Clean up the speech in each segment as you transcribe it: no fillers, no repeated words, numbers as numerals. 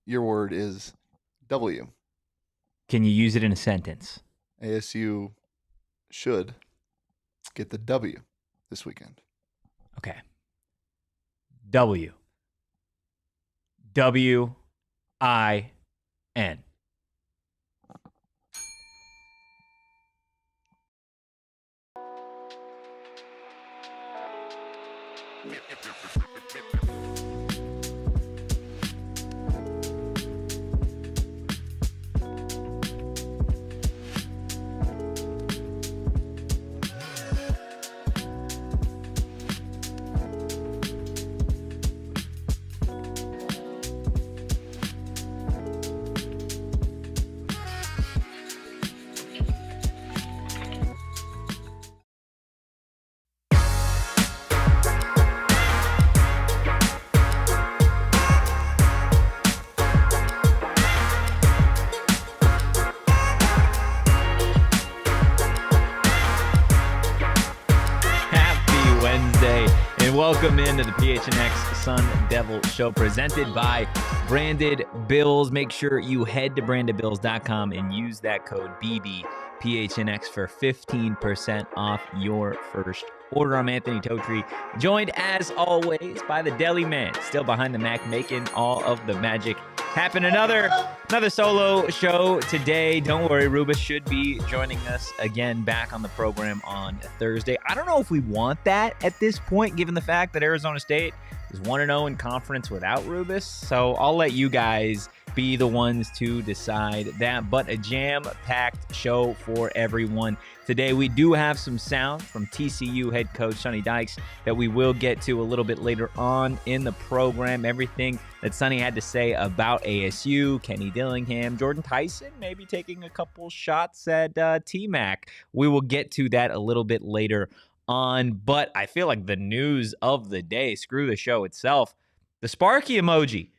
Your word is W. Can you use it in a sentence? ASU should get the W this weekend. Okay. W. W-I-N. Welcome into the PHNX Sun Devils show presented by Branded Bills. Make sure you head to brandedbills.com and use that code BBPHNX for 15% off your first order. I'm Anthony Totri, joined as always by the Deli Man, still behind the Mac, making all of the magic happen. Another solo show today. Don't worry, Rubus should be joining us again back on the program on Thursday. I don't know if we want that at this point, given the fact that Arizona State is 1-0 in conference without Rubus. So I'll let you guys be the ones to decide that. But a jam-packed show for everyone today. We do have some sound from TCU head coach Sonny Dykes that we will get to a little bit later on in the program. Everything that Sonny had to say about ASU, Kenny Dillingham, Jordyn Tyson maybe taking a couple shots at T-Mac. We will get to that a little bit later on. But I feel like the news of the day, screw the show itself, the Sparky emoji,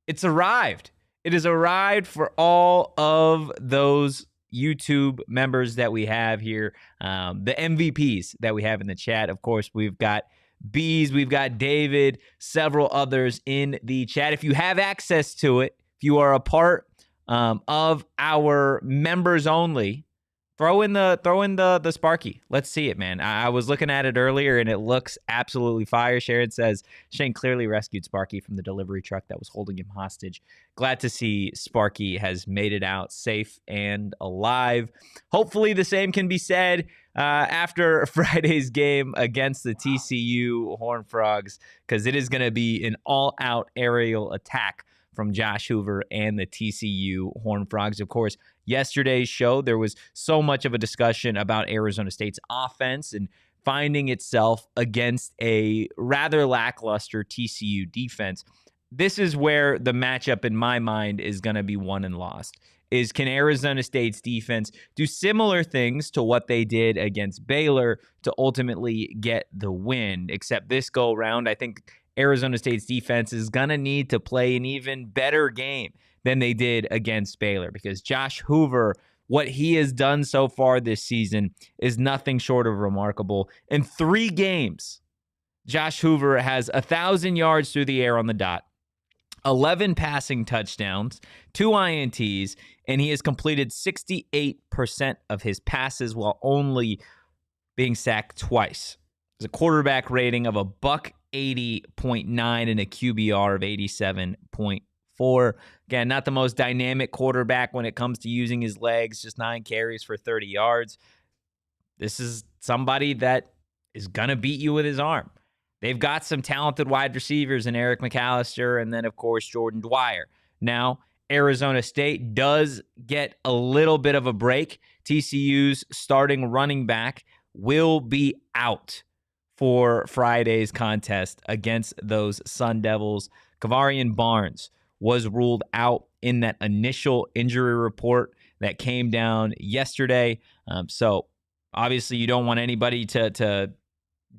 it's arrived. It has arrived for all of those YouTube members that we have here, the MVPs that we have in the chat. Of course, we've got Bees, we've got David, several others in the chat. If you have access to it, if you are a part of our members only, throw in the Sparky. Let's see it, man. I was looking at it earlier, and it looks absolutely fire. Sharon says, Shane clearly rescued Sparky from the delivery truck that was holding him hostage. Glad to see Sparky has made it out safe and alive. Hopefully the same can be said after Friday's game against the TCU Horned Frogs, because it is going to be an all-out aerial attack from Josh Hoover and the TCU Horned Frogs. Of course, yesterday's show, there was so much of a discussion about Arizona State's offense and finding itself against a rather lackluster TCU defense. This is where the matchup in my mind is going to be won and lost. Is can Arizona State's defense do similar things to what they did against Baylor to ultimately get the win? Except this go round, I think Arizona State's defense is going to need to play an even better game than they did against Baylor, because Josh Hoover, what he has done so far this season is nothing short of remarkable. In 3 games, Josh Hoover has 1,000 yards through the air on the dot, 11 passing touchdowns, 2 INTs, and he has completed 68% of his passes while only being sacked twice. There's a quarterback rating of a $180.9 and a QBR of 87.4. Again, not the most dynamic quarterback when it comes to using his legs, just 9 carries for 30 yards. This is somebody that is going to beat you with his arm. They've got some talented wide receivers in Eric McAllister and then, of course, Jordan Dwyer. Now, Arizona State does get a little bit of a break. TCU's starting running back will be out for Friday's contest against those Sun Devils. Kavarian Barnes was ruled out in that initial injury report that came down yesterday. So obviously you don't want anybody to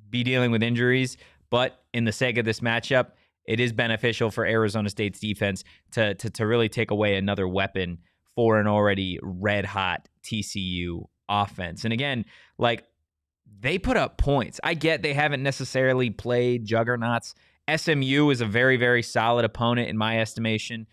be dealing with injuries, but in the sake of this matchup, it is beneficial for Arizona State's defense to really take away another weapon for an already red-hot TCU offense. And again, like, they put up points. I get they haven't necessarily played juggernauts. SMU is a very, very solid opponent in my estimation.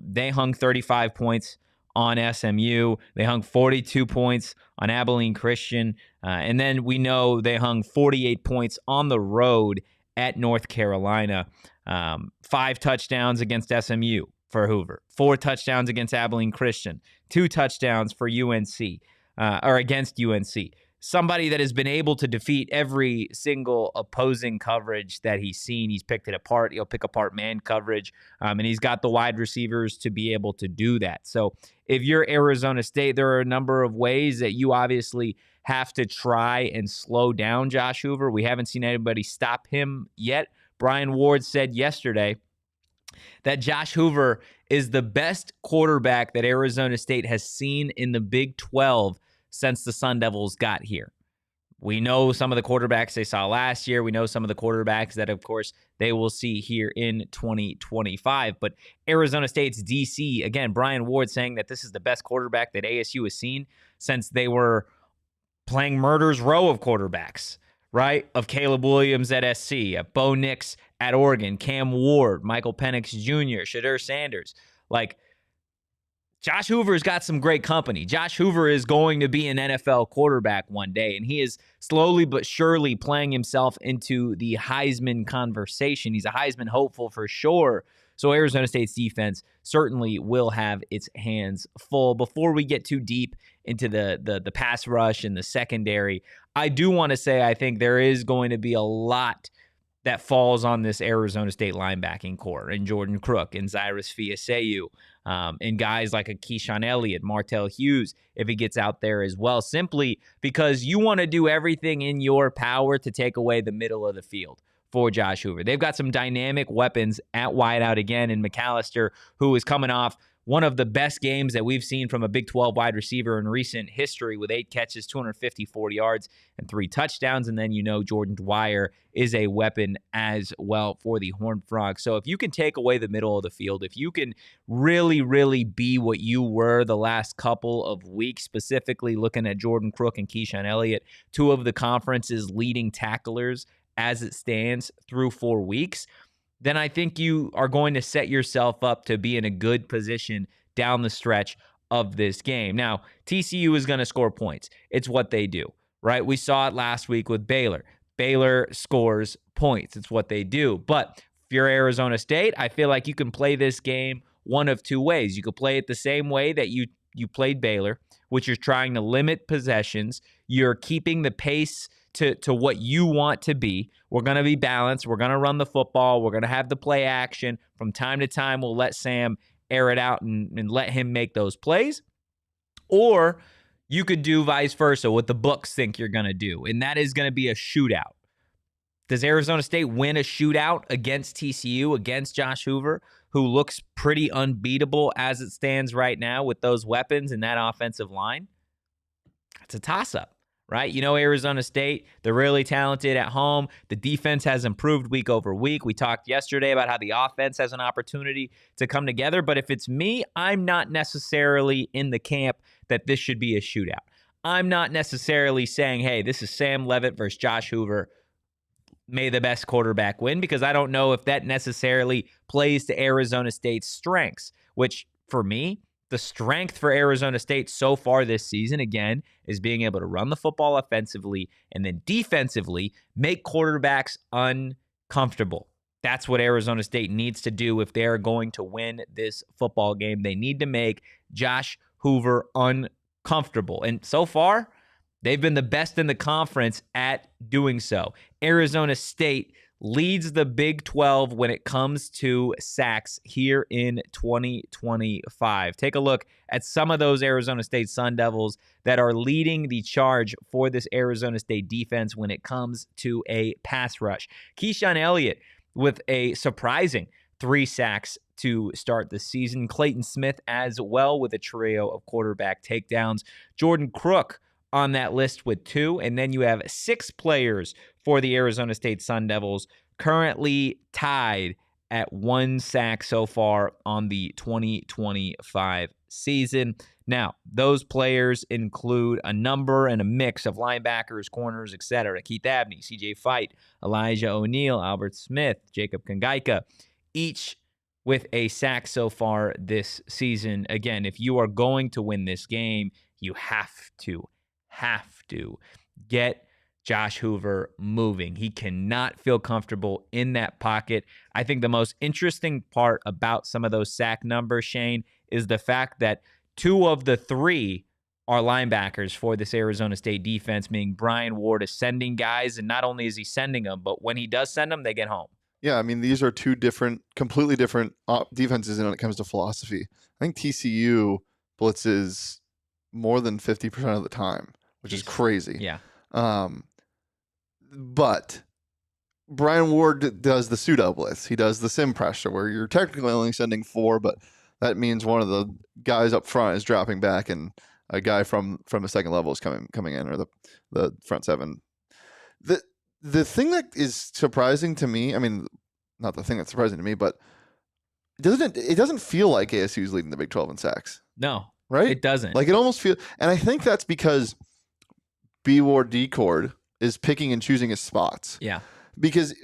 They hung 35 points on SMU. They hung 42 points on Abilene Christian. And then we know they hung 48 points on the road at North Carolina. 5 touchdowns against SMU for Hoover. 4 touchdowns against Abilene Christian. 2 touchdowns for UNC, or against UNC. Somebody that has been able to defeat every single opposing coverage that he's seen. He's picked it apart. He'll pick apart man coverage, and he's got the wide receivers to be able to do that. So if you're Arizona State, there are a number of ways that you obviously have to try and slow down Josh Hoover. We haven't seen anybody stop him yet. Brian Ward said yesterday that Josh Hoover is the best quarterback that Arizona State has seen in the Big 12 since the Sun Devils got here. We know some of the quarterbacks they saw last year. We know some of the quarterbacks that, of course, they will see here in 2025. But Arizona State's DC, again, Brian Ward saying that this is the best quarterback that ASU has seen since they were playing Murder's Row of quarterbacks, right? Of Caleb Williams at SC, of Bo Nix at Oregon, Cam Ward, Michael Penix Jr., Shadur Sanders. Like, Josh Hoover's got some great company. Josh Hoover is going to be an NFL quarterback one day, and he is slowly but surely playing himself into the Heisman conversation. He's a Heisman hopeful for sure. So Arizona State's defense certainly will have its hands full. Before we get too deep into the pass rush and the secondary, I do want to say I think there is going to be a lot that falls on this Arizona State linebacking core, and Jordan Crook and Cyrus Fiaseu, and guys like a Keyshaun Elliott, Martell Hughes, if he gets out there as well, simply because you want to do everything in your power to take away the middle of the field for Josh Hoover. They've got some dynamic weapons at wideout again in McAllister, who is coming off one of the best games that we've seen from a Big 12 wide receiver in recent history with 8 catches, 254 yards, and 3 touchdowns. And then Jordan Dwyer is a weapon as well for the Horned Frogs. So if you can take away the middle of the field, if you can really, really be what you were the last couple of weeks, specifically looking at Jordan Crook and Keyshaun Elliott, 2 of the conference's leading tacklers as it stands through 4 weeks, then I think you are going to set yourself up to be in a good position down the stretch of this game. Now, TCU is going to score points. It's what they do, right? We saw it last week with Baylor. Baylor scores points. It's what they do. But if you're Arizona State, I feel like you can play this game one of 2 ways. You could play it the same way that you played Baylor, which is trying to limit possessions. You're keeping the pace to what you want to be. We're going to be balanced. We're going to run the football. We're going to have the play action. From time to time, we'll let Sam air it out and let him make those plays. Or you could do vice versa, what the books think you're going to do, and that is going to be a shootout. Does Arizona State win a shootout against TCU, against Josh Hoover, who looks pretty unbeatable as it stands right now with those weapons and that offensive line? It's a toss-up. Right? Arizona State, they're really talented at home. The defense has improved week over week. We talked yesterday about how the offense has an opportunity to come together. But if it's me, I'm not necessarily in the camp that this should be a shootout. I'm not necessarily saying, hey, this is Sam Leavitt versus Josh Hoover. May the best quarterback win, because I don't know if that necessarily plays to Arizona State's strengths, which for me, the strength for Arizona State so far this season, again, is being able to run the football offensively and then defensively make quarterbacks uncomfortable. That's what Arizona State needs to do if they're going to win this football game. They need to make Josh Hoover uncomfortable. And so far, they've been the best in the conference at doing so. Arizona State leads the Big 12 when it comes to sacks here in 2025. Take a look at some of those Arizona State Sun Devils that are leading the charge for this Arizona State defense when it comes to a pass rush. Keyshaun Elliott with a surprising 3 sacks to start the season. Clayton Smith as well with a trio of quarterback takedowns. Jordan Crook on that list with 2, and then you have 6 players for the Arizona State Sun Devils currently tied at 1 sack so far on the 2025 season. Now, those players include a number and a mix of linebackers, corners, etc. Keith Abney, CJ Fight, Elijah O'Neal, Albert Smith, Jacob Kangaika, each with a sack so far this season. Again, if you are going to win this game, you have to get Josh Hoover moving. He cannot feel comfortable in that pocket. I think the most interesting part about some of those sack numbers, Shane, is the fact that 2 of the 3 are linebackers for this Arizona State defense, meaning Brian Ward is sending guys, and not only is he sending them, but when he does send them, they get home. Yeah, I mean, these are 2 completely different defenses when it comes to philosophy. I think TCU blitzes more than 50% of the time, which is crazy. Yeah. But Brian Ward does the pseudo blitz. He does the sim pressure, where you're technically only sending 4, but that means one of the guys up front is dropping back, and a guy from the second level is coming in, or the front 7. The thing that is surprising to me, I mean, not the thing that's surprising to me, but it doesn't feel like ASU is leading the Big 12 in sacks. No, right? It doesn't. Like, it almost feels, and I think that's because B Ward D-Cord is picking and choosing his spots. Yeah. Because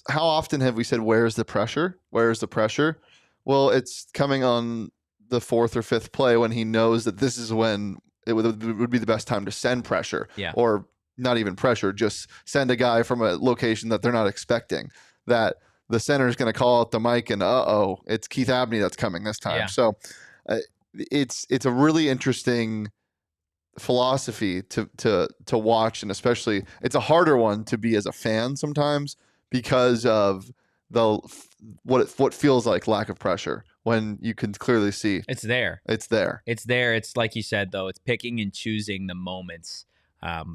how often have we said, where's the pressure? Where's the pressure? Well, it's coming on the 4th or 5th play when he knows that this is when it would be the best time to send pressure. Yeah. Or not even pressure, just send a guy from a location that they're not expecting, that the center is going to call out the mic and it's Keith Abney that's coming this time. Yeah. So it's a really interesting philosophy to watch, and especially it's a harder one to be as a fan sometimes because of what feels like lack of pressure when you can clearly see it's there. It's there. It's like you said, though, it's picking and choosing the moments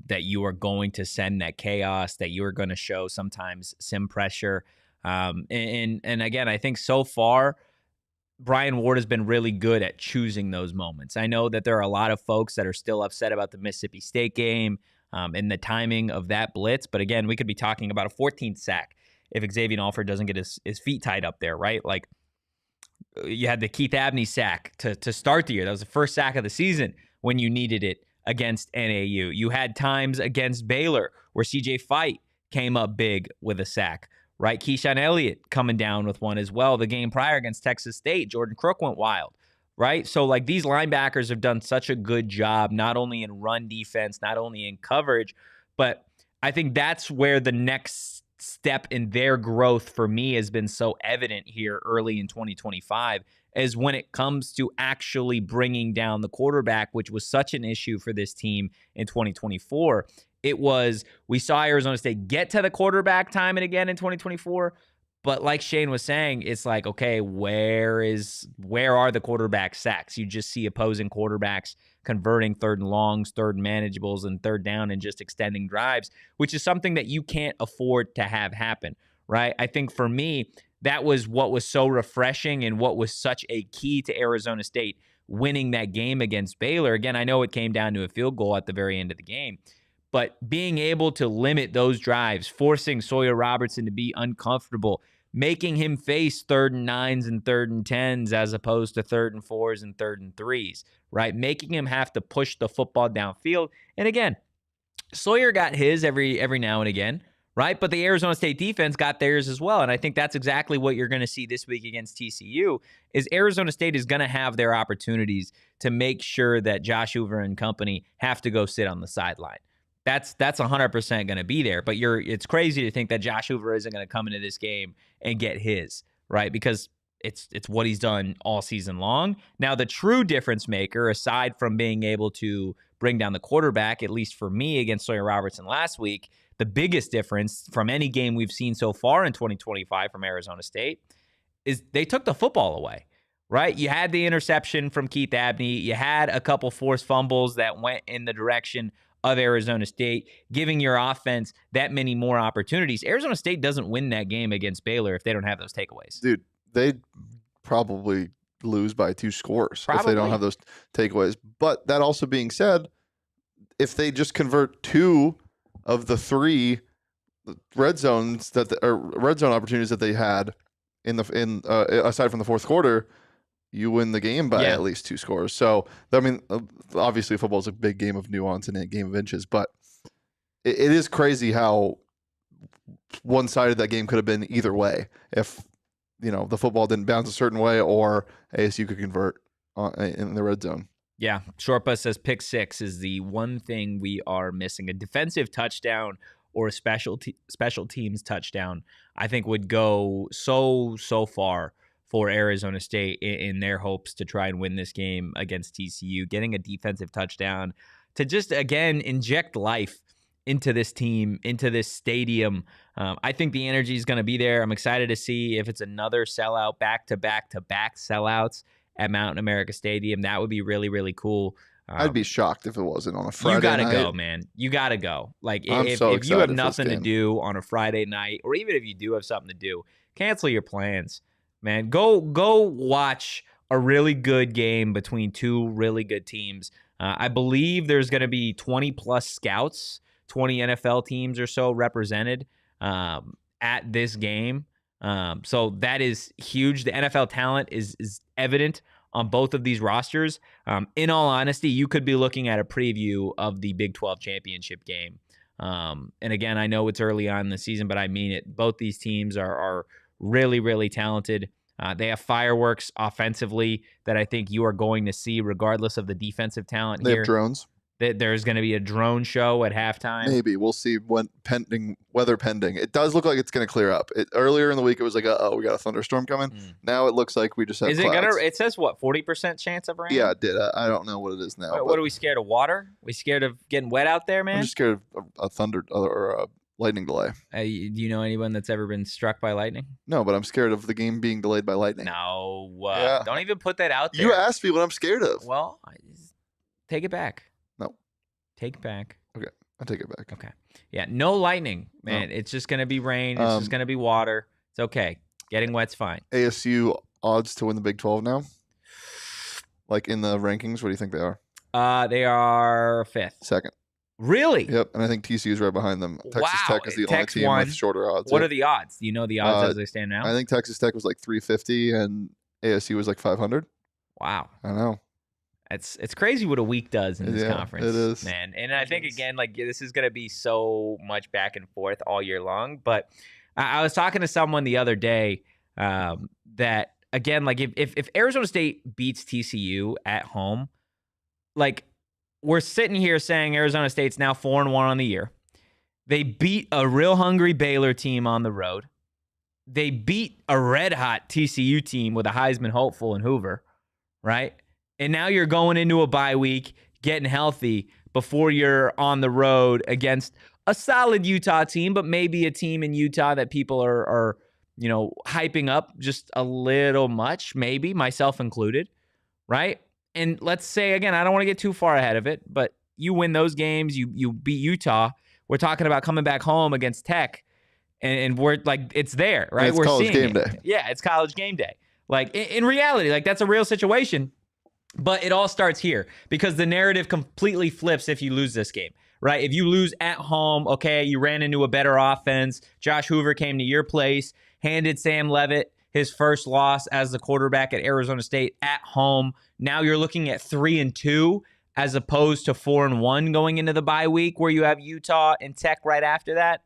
that you are going to send that chaos, that you are going to show sometimes sim pressure. And again, I think so far, Brian Ward has been really good at choosing those moments. I know that there are a lot of folks that are still upset about the Mississippi State game and the timing of that blitz. But again, we could be talking about a 14th sack if Xavier Alford doesn't get his feet tied up there, right? Like, you had the Keith Abney sack to start the year. That was the first sack of the season when you needed it against NAU. You had times against Baylor where CJ Fight came up big with a sack, right? Keyshaun Elliott coming down with one as well. The game prior against Texas State, Jordan Crook went wild, right? So, like, these linebackers have done such a good job, not only in run defense, not only in coverage, but I think that's where the next step in their growth for me has been so evident here early in 2025, is when it comes to actually bringing down the quarterback, which was such an issue for this team in 2024. We saw Arizona State get to the quarterback time and again in 2024, but like Shane was saying, it's like, okay, where are the quarterback sacks? You just see opposing quarterbacks converting 3rd and longs, 3rd and manageables, and 3rd down, and just extending drives, which is something that you can't afford to have happen, right? I think for me, that was what was so refreshing and what was such a key to Arizona State winning that game against Baylor. Again, I know it came down to a field goal at the very end of the game, but being able to limit those drives, forcing Sawyer Robertson to be uncomfortable, making him face 3rd and 9s and 3rd and 10s as opposed to 3rd and 4s and 3rd and 3s, right? Making him have to push the football downfield. And again, Sawyer got his every now and again, right? But the Arizona State defense got theirs as well. And I think that's exactly what you're going to see this week against TCU, is Arizona State is going to have their opportunities to make sure that Josh Hoover and company have to go sit on the sideline. That's 100% going to be there. But it's crazy to think that Josh Hoover isn't going to come into this game and get his, right? Because it's what he's done all season long. Now, the true difference maker, aside from being able to bring down the quarterback, at least for me against Sawyer Robertson last week, the biggest difference from any game we've seen so far in 2025 from Arizona State is they took the football away, right? You had the interception from Keith Abney. You had a couple forced fumbles that went in the direction of Arizona State, giving your offense that many more opportunities. Arizona State doesn't win that game against Baylor if they don't have those takeaways. Dude, they'd probably lose by 2 scores if they don't have those takeaways. But that also being said, if they just convert 2 of the 3 red zone opportunities that they had aside from the fourth quarter, you win the game by at least 2 scores. So, I mean, obviously football is a big game of nuance and a game of inches, but it is crazy how one-sided that game could have been either way if, the football didn't bounce a certain way or ASU could convert in the red zone. Yeah, Shorpa says pick 6 is the one thing we are missing. A defensive touchdown or a special teams touchdown, I think would go so far for Arizona State in their hopes to try and win this game against TCU. Getting a defensive touchdown to just, again, inject life into this team, into this stadium. I think the energy is going to be there. I'm excited to see if it's another sellout, back-to-back sellouts at Mountain America Stadium. That would be really, really cool. I'd be shocked if it wasn't on a Friday night. You got to go, man. You got to go. Like, if you have nothing to do on a Friday night, or even if you do have something to do, cancel your plans, man. Go watch a really good game between two really good teams. I believe there's going to be 20-plus scouts, 20 NFL teams or so represented at this game. So that is huge. The NFL talent is evident on both of these rosters. In all honesty, you could be looking at a preview of the Big 12 championship game. And again, I know it's early on in the season, but I mean it. Both these teams are really, really talented. They have fireworks offensively that I think you are going to see regardless of the defensive talent here. They have drones. There's going to be a drone show at halftime. Maybe. We'll see when weather pending. It does look like it's going to clear up. Earlier in the week, it was like, we got a thunderstorm coming. Now it looks like we just have clouds. It says what, 40% chance of rain? Yeah, it did. I don't know what it is now. What are we scared of? Water? We scared of getting wet out there, man? I'm just scared of a thunder or a lightning delay. Do you know anyone that's ever been struck by lightning? No, but I'm scared of the game being delayed by lightning. No. Don't even put that out there. You asked me what I'm scared of. Well, take it back. No. Take it back. Okay. I'll take it back. Okay. Yeah, no lightning, man. No. It's just going to be rain. It's just going to be water. It's okay. Getting wet's fine. ASU odds to win the Big 12 now? Like in the rankings, what do you think they are? They are 5th. 2nd. Really? Yep, and I think TCU is right behind them. Texas Tech is the only team with shorter odds. What are the odds? Do you know the odds as they stand now? I think Texas Tech was like 350 and ASU was like 500. Wow. I know. It's crazy what a week does in this conference. It is, man. And I think again, like this is gonna be so much back and forth all year long. But I was talking to someone the other day that again, like if Arizona State beats TCU at home, like we're sitting here saying Arizona State's now 4-1 on the year. They beat a real hungry Baylor team on the road. They beat a red hot TCU team with a Heisman hopeful in Hoover, right? And now you're going into a bye week, getting healthy before you're on the road against a solid Utah team, but maybe a team in Utah that people are hyping up just a little much, maybe, myself included, right? And let's say, again, I don't want to get too far ahead of it, but you win those games, you beat Utah. We're talking about coming back home against Tech, and we're like, it's there, right? It's college game day. Yeah, it's college game day. Like, in reality, like that's a real situation. But it all starts here because the narrative completely flips if you lose this game, right? If you lose at home, okay, you ran into a better offense. Josh Hoover came to your place, handed Sam Leavitt his first loss as the quarterback at Arizona State at home. Now you're looking at 3-2 as opposed to 4-1 going into the bye week where you have Utah and Tech right after that.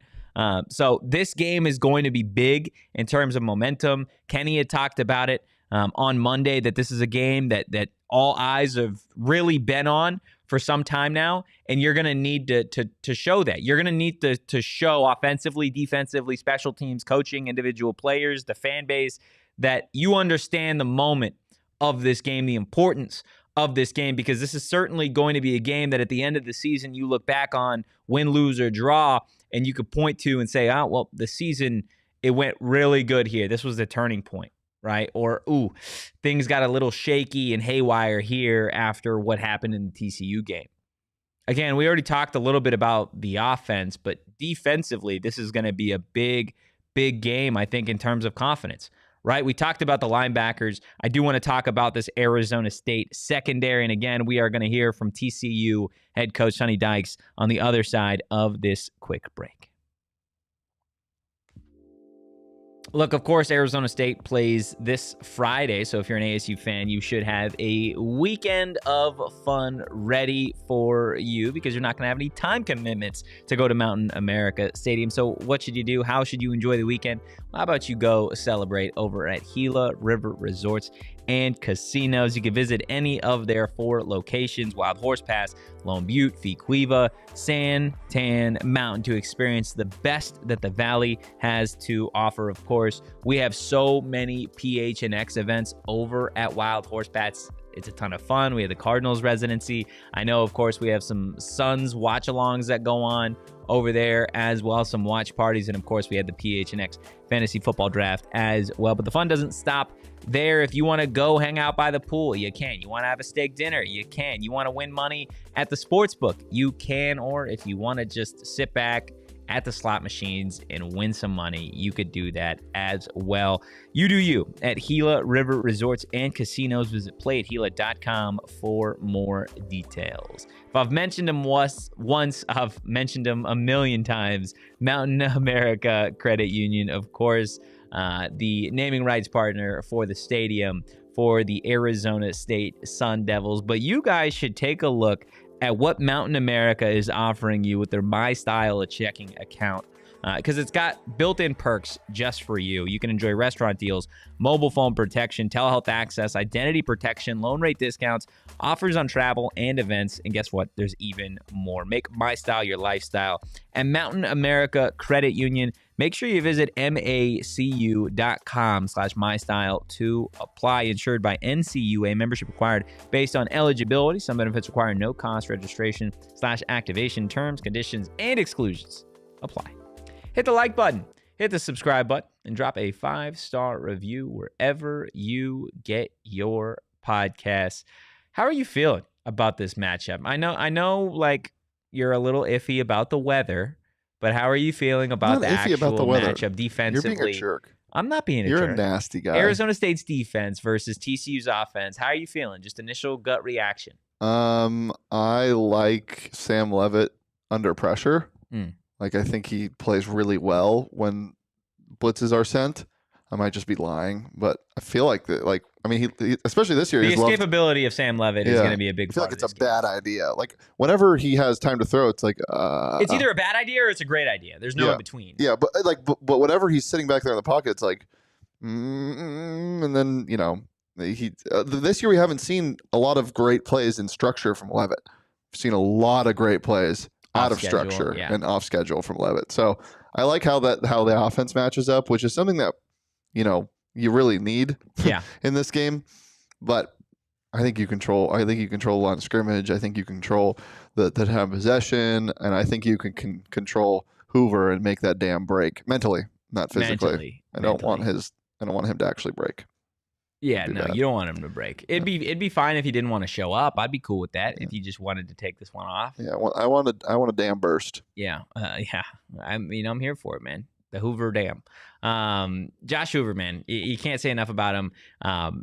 So this game is going to be big in terms of momentum. Kenny had talked about it on Monday that this is a game that all eyes have really been on for some time now, and you're going to need to show that. You're going to need to show offensively, defensively, special teams, coaching, individual players, the fan base, that you understand the moment of this game, the importance of this game, because this is certainly going to be a game that at the end of the season you look back on, win, lose, or draw, and you could point to and say, well, the season, it went really good here. This was the turning point. Right? Or, things got a little shaky and haywire here after what happened in the TCU game. Again, we already talked a little bit about the offense, but defensively, this is going to be a big, big game, I think, in terms of confidence. Right? We talked about the linebackers. I do want to talk about this Arizona State secondary. And again, we are going to hear from TCU head coach Sonny Dykes on the other side of this quick break. Look, of course, Arizona State plays this Friday, so if you're an ASU fan, you should have a weekend of fun ready for you because you're not going to have any time commitments to go to Mountain America Stadium. So what should you do? How should you enjoy the weekend? Well, how about you go celebrate over at Gila River Resorts and Casinos? You can visit any of their 4 locations: Wild Horse Pass, Lone Butte, Fequiva, San Tan Mountain, to experience the best that the Valley has to offer. Of course, we have so many PHNX events over at Wild Horse Pass. It's a ton of fun. We have the Cardinals residency. I know, of course, we have some Suns watch-alongs that go on over there as well, some watch parties, and of course, we had the PHNX Fantasy Football Draft as well. But the fun doesn't stop there. If you want to go hang out by the pool, you can. You want to have a steak dinner, you can. You want to win money at the sports book, you can. Or if you want to just sit back at the slot machines and win some money, you could do that as well. You do you at Gila River Resorts and Casinos. Visit playatgila.com for more details. If I've mentioned them once, I've mentioned them a million times. Mountain America Credit Union, of course, the naming rights partner for the stadium for the Arizona State Sun Devils. But you guys should take a look at what Mountain America is offering you with their My Style checking account, because it's got built-in perks just for you. You can enjoy restaurant deals, mobile phone protection, telehealth access, identity protection, loan rate discounts, offers on travel and events, and guess what? There's even more. Make My Style your lifestyle. And Mountain America Credit Union, make sure you visit macu.com/mystyle to apply. Insured by NCUA. Membership required based on eligibility. Some benefits require no cost registration/activation. Terms, conditions, and exclusions apply. Hit the like button, hit the subscribe button, and drop a 5-star review wherever you get your podcasts. How are you feeling about this matchup? I know, like, you're a little iffy about the weather, but how are you feeling about the actual matchup defensively? You're being a jerk. I'm not being a jerk. jerk. You're a nasty guy. Arizona State's defense versus TCU's offense. How are you feeling? Just initial gut reaction. I like Sam Leavitt under pressure. Like, I think he plays really well when blitzes are sent. I might just be lying, but I feel like that. Like, I mean, he especially this year, the escapability of Sam Leavitt is going to be a big part. I feel like it's a bad idea. Like, whenever he has time to throw, it's like it's either a bad idea or it's a great idea. There's no in between. Yeah, but whenever he's sitting back there in the pocket, it's like, and then this year we haven't seen a lot of great plays in structure from Leavitt. We've seen a lot of great plays out of structure and off schedule from Leavitt. So I like how the offense matches up, which is something that you really need in this game. But I think you control the line of scrimmage. I think you control the time of possession, and I think you can control Hoover and make that damn break mentally, not physically. I don't want him to actually break. Yeah, no, you don't want him to break. It'd be fine if he didn't want to show up. I'd be cool with that if he just wanted to take this one off. Yeah, I want a damn burst. Yeah, I mean, I'm here for it, man. The Hoover Dam. Josh Hoover, man, you can't say enough about him.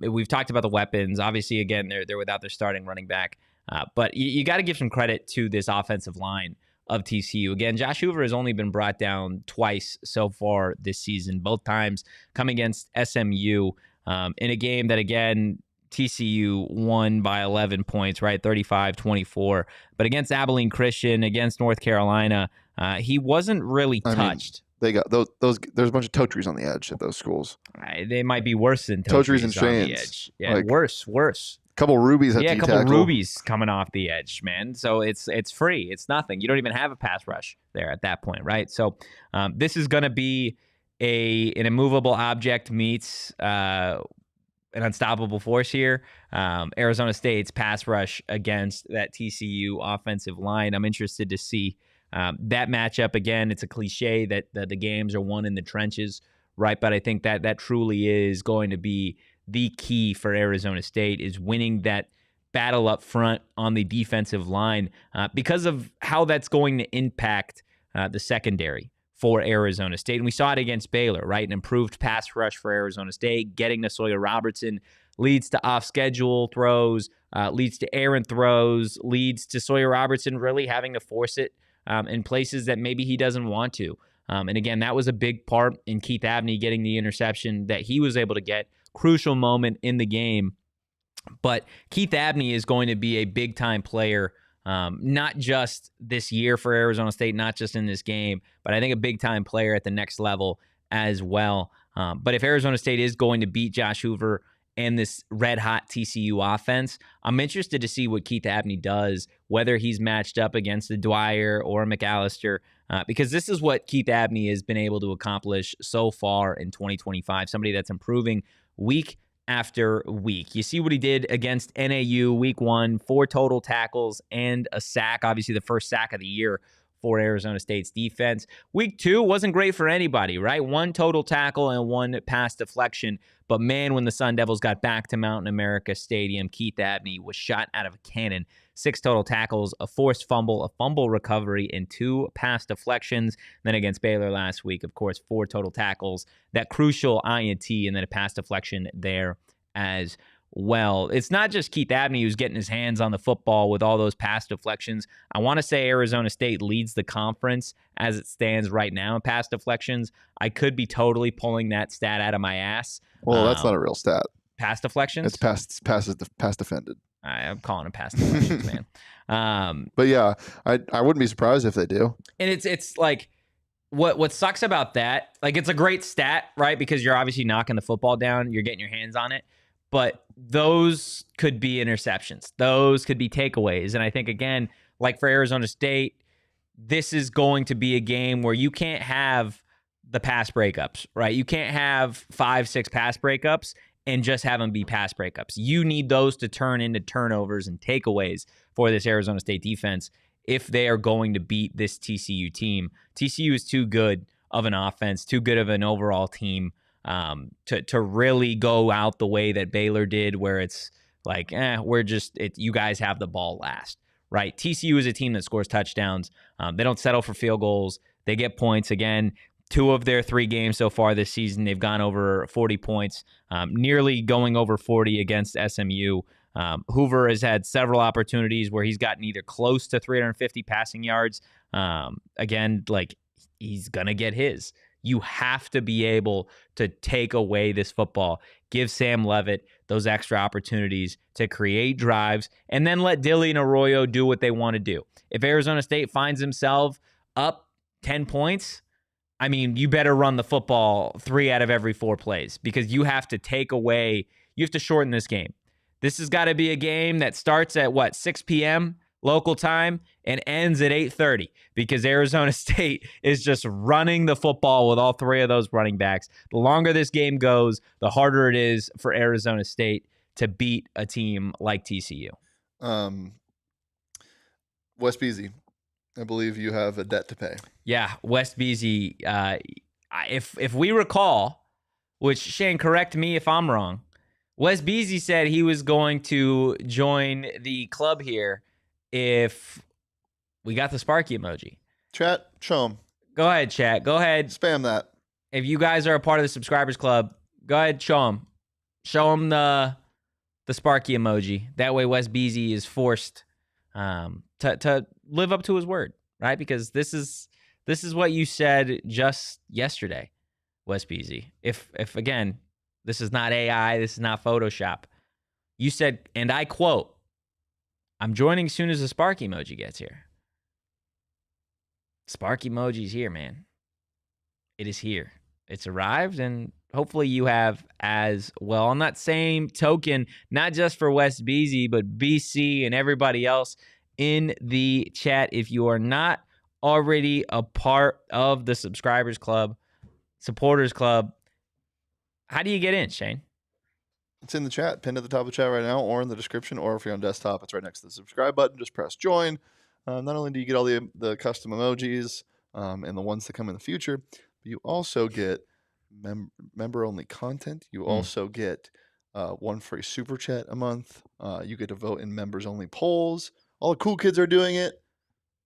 We've talked about the weapons. Obviously, again, they're without their starting running back. But you got to give some credit to this offensive line of TCU. Again, Josh Hoover has only been brought down twice so far this season, both times coming against SMU in a game that, again, TCU won by 11 points, right? 35-24. But against Abilene Christian, against North Carolina, he wasn't really touched. They got those. There's a bunch of Totris on the edge at those schools. They might be worse than Totris and on the Shanes. edge. Yeah, worse. A couple rubies at a couple rubies coming off the edge, man. So it's free. It's nothing. You don't even have a pass rush there at that point, right? So this is going to be an immovable object meets an unstoppable force here. Arizona State's pass rush against that TCU offensive line. I'm interested to see that matchup. Again, it's a cliche that the games are won in the trenches, right? But I think that truly is going to be the key for Arizona State, is winning that battle up front on the defensive line because of how that's going to impact the secondary for Arizona State. And we saw it against Baylor, right? An improved pass rush for Arizona State, getting to Sawyer Robertson leads to off-schedule throws, leads to errant throws, leads to Sawyer Robertson really having to force it in places that maybe he doesn't want to. And again, that was a big part in Keith Abney getting the interception that he was able to get. Crucial moment in the game. But Keith Abney is going to be a big-time player, not just this year for Arizona State, not just in this game, but I think a big-time player at the next level as well. But if Arizona State is going to beat Josh Hoover and this red-hot TCU offense, I'm interested to see what Keith Abney does, whether he's matched up against the Dwyer or McAllister, because this is what Keith Abney has been able to accomplish so far in 2025, somebody that's improving week after week. You see what he did against NAU week 1, 4 total tackles and a sack, obviously the first sack of the year for Arizona State's defense. Week 2 wasn't great for anybody, right? 1 total tackle and 1 pass deflection. But man, when the Sun Devils got back to Mountain America Stadium, Keith Abney was shot out of a cannon. 6 total tackles, a forced fumble, a fumble recovery, and 2 pass deflections. Then against Baylor last week, of course, 4 total tackles, that crucial INT, and then a pass deflection there as well. It's not just Keith Abney who's getting his hands on the football with all those pass deflections. I want to say Arizona State leads the conference as it stands right now in pass deflections. I could be totally pulling that stat out of my ass. Well, that's not a real stat. Pass deflections? It's pass defended. I'm calling them pass deflections, man. But yeah, I wouldn't be surprised if they do. And it's like what sucks about that, like it's a great stat, right? Because you're obviously knocking the football down, you're getting your hands on it. But those could be interceptions. Those could be takeaways. And I think, again, like for Arizona State, this is going to be a game where you can't have the pass breakups, right? You can't have 5, 6 pass breakups and just have them be pass breakups. You need those to turn into turnovers and takeaways for this Arizona State defense if they are going to beat this TCU team. TCU is too good of an offense, too good of an overall team to really go out the way that Baylor did, where it's like, you guys have the ball last, right? TCU is a team that scores touchdowns. They don't settle for field goals. They get points. Again, 2 of their 3 games so far this season, they've gone over 40 points, nearly going over 40 against SMU. Hoover has had several opportunities where he's gotten either close to 350 passing yards. Again, like he's going to get his. You have to be able to take away this football, give Sam Leavitt those extra opportunities to create drives, and then let Dilly and Arroyo do what they want to do. If Arizona State finds himself up 10 points, I mean, you better run the football 3 out of every 4 plays because you have to take away, you have to shorten this game. This has got to be a game that starts at, 6 p.m., local time and ends at 8:30 because Arizona State is just running the football with all 3 of those running backs. The longer this game goes, the harder it is for Arizona State to beat a team like TCU. West Beasy, I believe you have a debt to pay. Yeah, West Beasy. If we recall, which Shane, correct me if I'm wrong, West Beasy said he was going to join the club here if we got the Sparky emoji. Chat, show him. Go ahead, chat. Go ahead. Spam that. If you guys are a part of the subscribers club, go ahead, show them. Show them the Sparky emoji. That way West Beasy is forced to live up to his word, right? Because this is what you said just yesterday, West Beasy. If again, this is not AI, this is not Photoshop. You said, and I quote, "I'm joining as soon as the Spark emoji gets here." Spark emoji's here, man. It is here. It's arrived, and hopefully you have as well. On that same token, not just for West Beasy, but BC and everybody else in the chat, if you are not already a part of the subscribers club, supporters club, how do you get in, Shane? It's in the chat, pinned at the top of the chat right now, or in the description, or if you're on desktop, it's right next to the subscribe button. Just press join. Not only do you get all the custom emojis and the ones that come in the future, but you also get member-only content. You also get one free super chat a month. You get to vote in members-only polls. All the cool kids are doing it.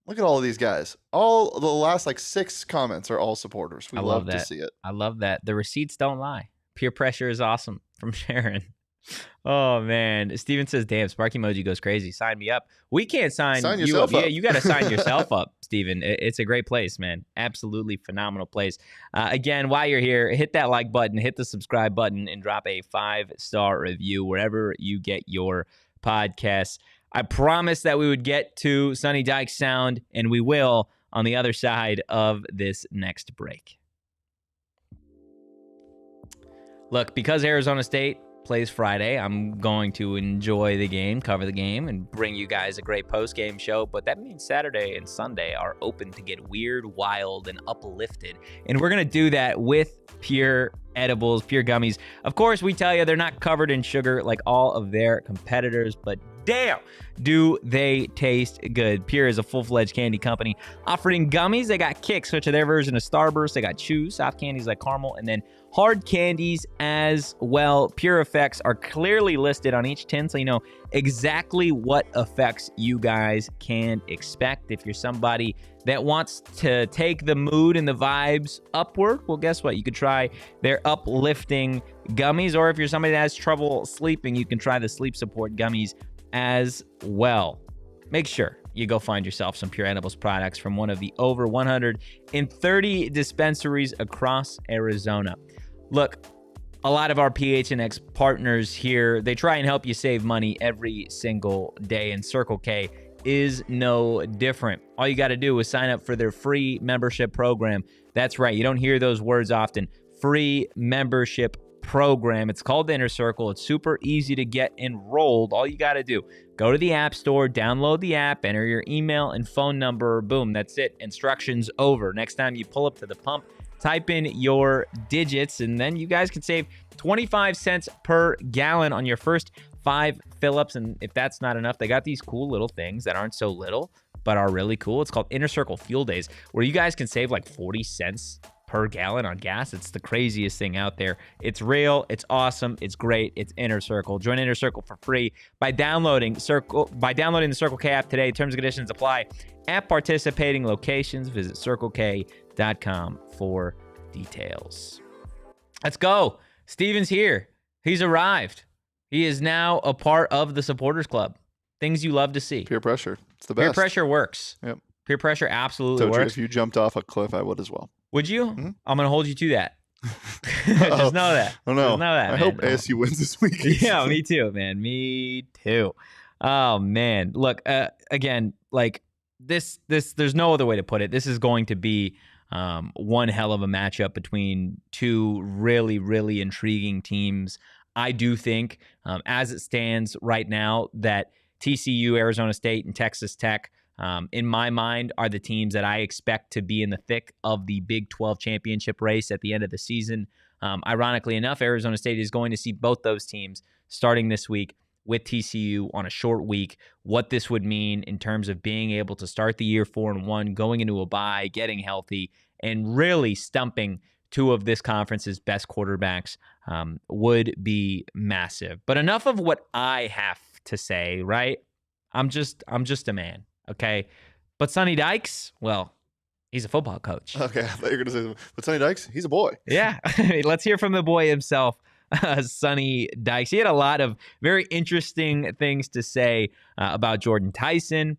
Look at all of these guys. All the last 6 comments are all supporters. We love to see it. I love that. The receipts don't lie. Peer pressure is awesome from Sharon. Oh man, Steven says, "Damn, Spark emoji goes crazy. Sign me up." We can't sign you yourself up. up. Yeah, you got to sign yourself up, Steven. It's a great place, man. Absolutely phenomenal place. Again, while you're here, hit that like button, hit the subscribe button, and drop a 5-star review wherever you get your podcasts. I promised that we would get to Sonny Dykes sound, and we will on the other side of this next break. Look, because Arizona State plays Friday, I'm going to enjoy the game, cover the game, and bring you guys a great post-game show. But that means Saturday and Sunday are open to get weird, wild, and uplifted. And we're going to do that with Pure Edibles, Pure Gummies. Of course, we tell you they're not covered in sugar like all of their competitors, but damn, do they taste good. Pure is a full-fledged candy company offering gummies. They got Kicks, which are their version of Starburst. They got Chews, soft candies like caramel, and then hard candies as well. Pure effects are clearly listed on each tin, so you know exactly what effects you guys can expect. If you're somebody that wants to take the mood and the vibes upward, well, guess what? You could try their uplifting gummies, or if you're somebody that has trouble sleeping, you can try the sleep support gummies as well. Make sure you go find yourself some Pure Edibles products from one of the over 130 dispensaries across Arizona. Look, a lot of our PHNX partners here, they try and help you save money every single day, and Circle K is no different. All you got to do is sign up for their free membership program. That's right. You don't hear those words often. Free membership program. It's called the Inner Circle. It's super easy to get enrolled. All you got to do, go to the App Store, download the app, enter your email and phone number. Boom, that's it. Instructions over. Next time you pull up to the pump, type in your digits, and then you guys can save 25 cents per gallon on your first 5 fill-ups. And if that's not enough, they got these cool little things that aren't so little, but are really cool. It's called Inner Circle Fuel Days, where you guys can save like 40 cents per gallon on gas. It's the craziest thing out there. It's real. It's awesome. It's great. It's Inner Circle. Join Inner Circle for free by downloading the Circle K app today. Terms and conditions apply. At participating locations, visit CircleK.com for details. Let's go. Steven's here. He's arrived. He is now a part of the supporters club. Things you love to see. Peer pressure. It's the best. Peer pressure works. Yep. Peer pressure absolutely Totri, works. if you jumped off a cliff, I would as well. Would you? Mm-hmm. I'm going to hold you to that. Just know that. I don't know. Just know that, I man. hope ASU wins this week. Yeah, me too, man. Me too. Oh, man. Look, again, like this, there's no other way to put it. This is going to be one hell of a matchup between two really, really intriguing teams. I do think, as it stands right now, that TCU, Arizona State, and Texas Tech, in my mind, are the teams that I expect to be in the thick of the Big 12 championship race at the end of the season. Ironically enough, Arizona State is going to see both those teams starting this week with TCU on a short week. What this would mean in terms of being able to start the year 4-1, going into a bye, getting healthy, and really stumping two of this conference's best quarterbacks would be massive. But enough of what I have to say, right? I'm just a man, okay? But Sonny Dykes, well, he's a football coach. Okay, I thought you were going to say, but Sonny Dykes, he's a boy. Yeah, let's hear from the boy himself, Sonny Dykes. He had a lot of very interesting things to say about Jordyn Tyson,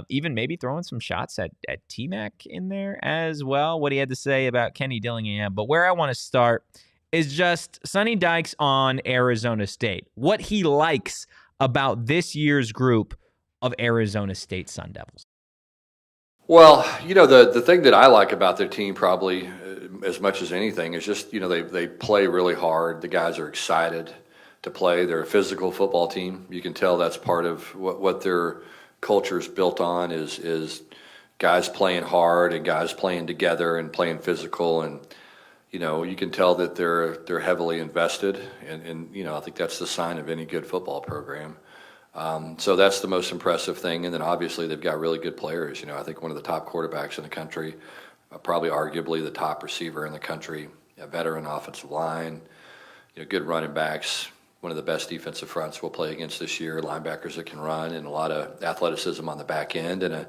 even maybe throwing some shots at T-Mac in there as well, what he had to say about Kenny Dillingham. But where I want to start is just Sonny Dykes on Arizona State, what he likes about this year's group of Arizona State Sun Devils. Well, you know, the thing that I like about their team probably as much as anything is just, you know, they play really hard. The guys are excited to play. They're a physical football team. You can tell that's part of what their culture is built on is guys playing hard and guys playing together and playing physical. And, you know, you can tell that they're heavily invested. And, you know, I think that's the sign of any good football program. So that's the most impressive thing. And then obviously they've got really good players. You know, I think one of the top quarterbacks in the country, probably arguably the top receiver in the country, a veteran offensive line, you know, good running backs, one of the best defensive fronts we'll play against this year, linebackers that can run, and a lot of athleticism on the back end, and a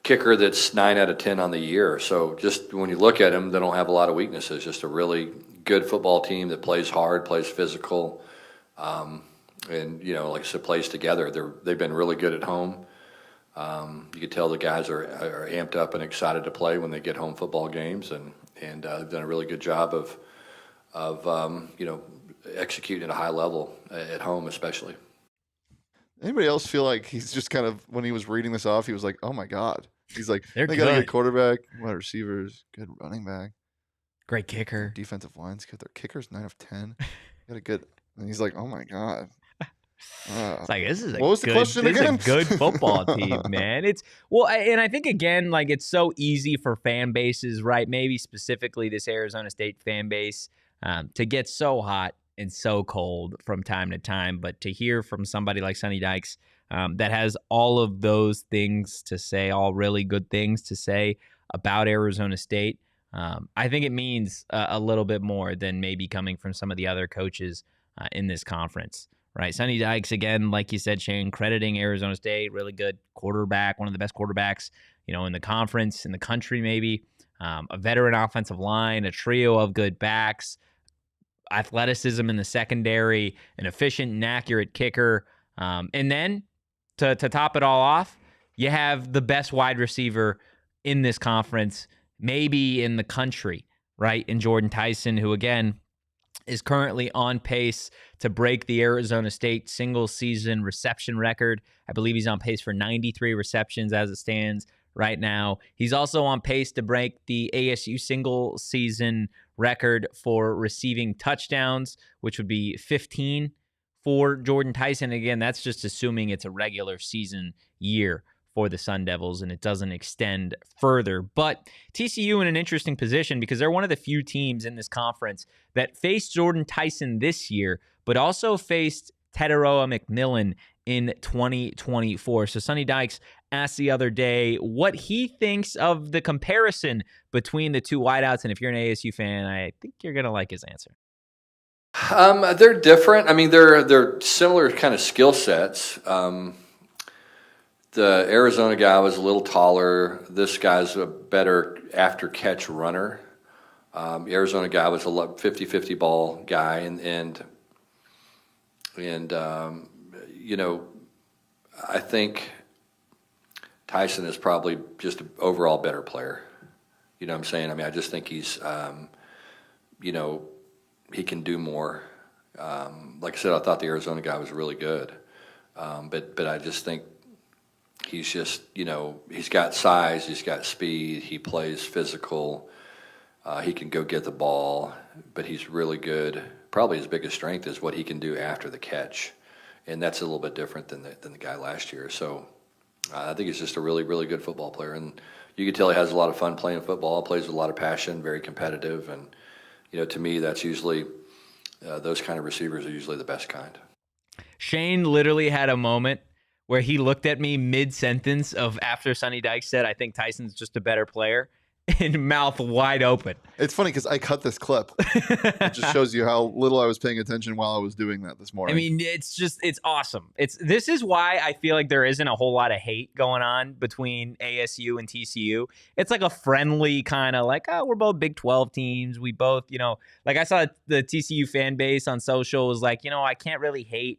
kicker that's 9 out of 10 on the year. So just when you look at them, they don't have a lot of weaknesses. Just a really good football team that plays hard, plays physical. and like I said, plays together. They've been really good at home. You could tell the guys are amped up and excited to play when they get home football games, and they've done a really good job of executing at a high level at home, especially. Anybody else feel like he's just kind of, when he was reading this off, he was like, "Oh my God." He's like, They're they got a good. good quarterback, wide receivers, good running back, Great kicker. defensive lines good. Their kicker's 9 of 10. Got a good. And he's like, "Oh my God." It's like, this is What was the question again? a good football team, man. And I think again, like, it's so easy for fan bases, right? Maybe specifically this Arizona State fan base, to get so hot and so cold from time to time. But to hear from somebody like Sonny Dykes, that has all of those things to say, all really good things to say about Arizona State, I think it means a little bit more than maybe coming from some of the other coaches in this conference. Right, Sonny Dykes, again, like you said, Shane, crediting Arizona State, really good quarterback, one of the best quarterbacks, in the conference, in the country, maybe. A veteran offensive line, a trio of good backs, athleticism in the secondary, an efficient and accurate kicker, and then to top it all off, you have the best wide receiver in this conference, maybe in the country, right? In Jordyn Tyson, who again is currently on pace to break the Arizona State single-season reception record. I believe he's on pace for 93 receptions as it stands right now. He's also on pace to break the ASU single-season record for receiving touchdowns, which would be 15 for Jordyn Tyson. Again, that's just assuming it's a regular season year for the Sun Devils and it doesn't extend further. But TCU in an interesting position because they're one of the few teams in this conference that faced Jordyn Tyson this year, but also faced Tetairoa McMillan in 2024. So Sonny Dykes asked the other day what he thinks of the comparison between the two wideouts. And if you're an ASU fan, I think you're going to like his answer. They're different. I mean, they're similar kind of skill sets. The Arizona guy was a little taller. This guy's a better after-catch runner. The Arizona guy was a 50-50 ball guy, and I think Tyson is probably just an overall better player. You know what I'm saying? I mean, I just think he's, he can do more. Like I said, I thought the Arizona guy was really good, but I just think he's just, he's got size, he's got speed, he plays physical, he can go get the ball, but he's really good. Probably his biggest strength is what he can do after the catch, and that's a little bit different than the guy last year. So I think he's just a really, really good football player, and you can tell he has a lot of fun playing football, plays with a lot of passion, very competitive, and to me that's usually those kind of receivers are usually the best kind. Shane literally had a moment where he looked at me mid-sentence of after Sonny Dykes said, I think Tyson's just a better player, and mouth wide open. It's funny because I cut this clip. It just shows you how little I was paying attention while I was doing that this morning. I mean, it's awesome. This is why I feel like there isn't a whole lot of hate going on between ASU and TCU. It's like a friendly kind of like, oh, we're both Big 12 teams. We both, like I saw the TCU fan base on social was like, I can't really hate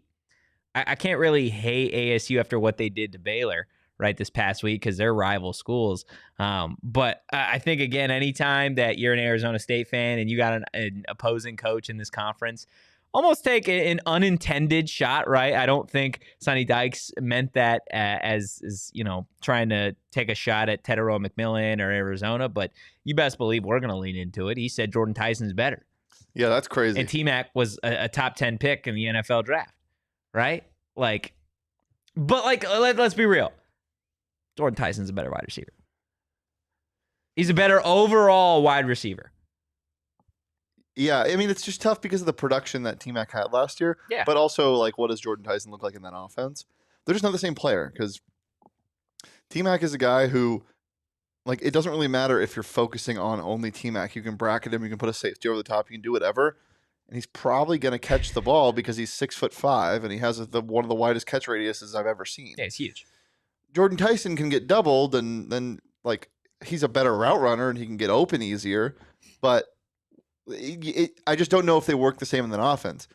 ASU after what they did to Baylor, right, this past week because they're rival schools. But I think, again, anytime that you're an Arizona State fan and you got an opposing coach in this conference, almost take an unintended shot, right? I don't think Sonny Dykes meant that as trying to take a shot at Tetairoa McMillan or Arizona, but you best believe we're going to lean into it. He said Jordyn Tyson's better. Yeah, that's crazy. And T-Mac was a top 10 pick in the NFL draft. Right? Let's be real. Jordyn Tyson's a better wide receiver. He's a better overall wide receiver. Yeah, I mean, it's just tough because of the production that T-Mac had last year. Yeah. But also, what does Jordyn Tyson look like in that offense? They're just not the same player because T-Mac is a guy who, it doesn't really matter if you're focusing on only T-Mac. You can bracket him, you can put a safety over the top, you can do whatever. And he's probably going to catch the ball because he's 6'5" and he has one of the widest catch radiuses I've ever seen. Yeah, it's huge. Jordyn Tyson can get doubled, and then he's a better route runner and he can get open easier. But I just don't know if they work the same in an offense.